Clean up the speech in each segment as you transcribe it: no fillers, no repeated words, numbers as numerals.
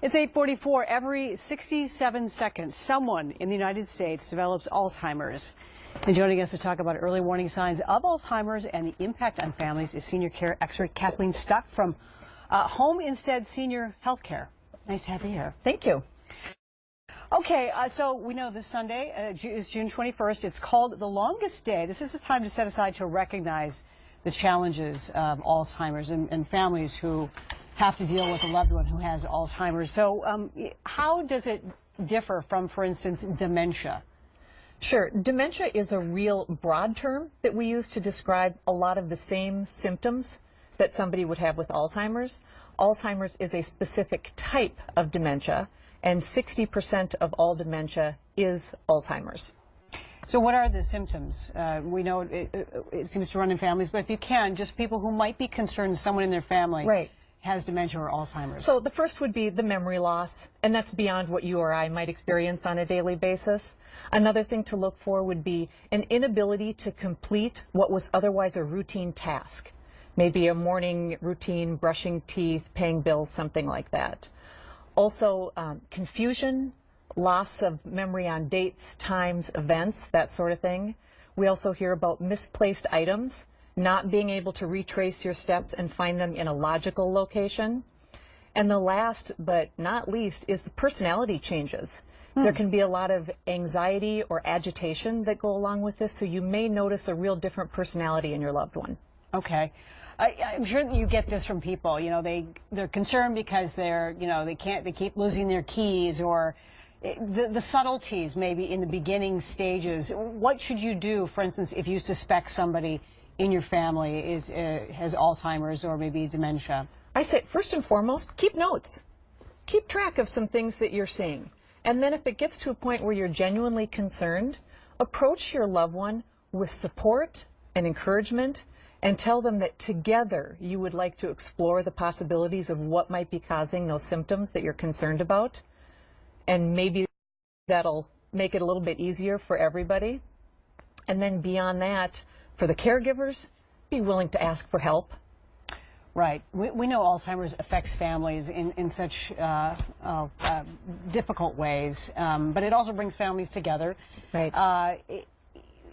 It's 8:44. Every 67 seconds, someone in the United States develops Alzheimer's. And joining us to talk about early warning signs of Alzheimer's and the impact on families is senior care expert Kathleen Stuck from Home Instead Senior Healthcare. Nice to have you here. Thank you. Okay, so we know this Sunday is June 21st. It's called the longest day. This is a time to set aside to recognize the challenges of Alzheimer's and families who have to deal with a loved one who has Alzheimer's. So how does it differ from, for instance, dementia? Sure. Dementia is a real broad term that we use to describe a lot of the same symptoms that somebody would have with Alzheimer's. Alzheimer's is a specific type of dementia, and 60% of all dementia is Alzheimer's. So what are the symptoms? We know it seems to run in families, but if you can, just people who might be concerned someone in their family has dementia or Alzheimer's. So the first would be the memory loss, and that's beyond what you or I might experience on a daily basis. Another thing to look for would be an inability to complete what was otherwise a routine task. Maybe a morning routine, brushing teeth, paying bills, something like that. Also, confusion, loss of memory on dates, times, events, that sort of thing. We also hear about misplaced items, not being able to retrace your steps and find them in a logical location. And the last but not least is the personality changes. There can be a lot of anxiety or agitation that go along with this, so you may notice a real different personality in your loved one. Okay. I'm sure that you get this from people. You know, they're concerned because they keep losing their keys, or the subtleties maybe in the beginning stages. What should you do, for instance, if you suspect somebody in your family has Alzheimer's or maybe dementia? I say, first and foremost, keep notes. Keep track of some things that you're seeing. And then if it gets to a point where you're genuinely concerned, approach your loved one with support and encouragement and tell them that together you would like to explore the possibilities of what might be causing those symptoms that you're concerned about. And maybe that'll make it a little bit easier for everybody. And then beyond that, for the caregivers, be willing to ask for help. Right. We know Alzheimer's affects families in such difficult ways, but it also brings families together. Right.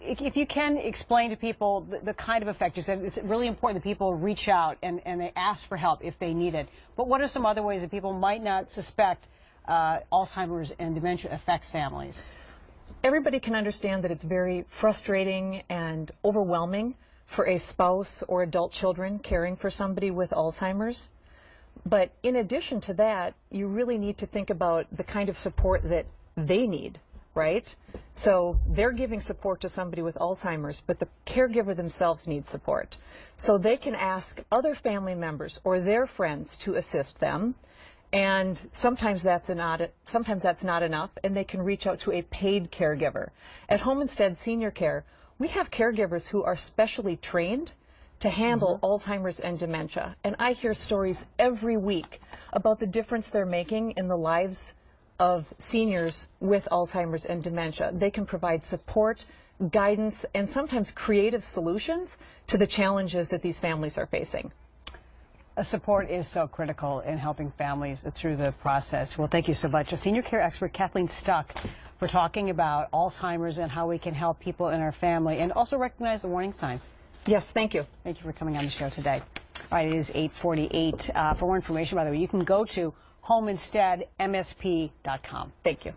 If you can explain to people the kind of effect, you said it's really important that people reach out and they ask for help if they need it. But what are some other ways that people might not suspect Alzheimer's and dementia affects families? Everybody can understand that it's very frustrating and overwhelming for a spouse or adult children caring for somebody with Alzheimer's. But in addition to that, you really need to think about the kind of support that they need, right? So they're giving support to somebody with Alzheimer's, but the caregiver themselves needs support. So they can ask other family members or their friends to assist them. And sometimes that's not enough, and they can reach out to a paid caregiver. At Home Instead Senior Care, we have caregivers who are specially trained to handle Alzheimer's and dementia. And I hear stories every week about the difference they're making in the lives of seniors with Alzheimer's and dementia. They can provide support, guidance, and sometimes creative solutions to the challenges that these families are facing. Support is so critical in helping families through the process. Well, thank you so much. Senior care expert Kathleen Stuck for talking about Alzheimer's and how we can help people in our family and also recognize the warning signs. Yes, thank you. Thank you for coming on the show today. All right, it is 8:48. For more information, by the way, you can go to homeinsteadmsp.com. Thank you.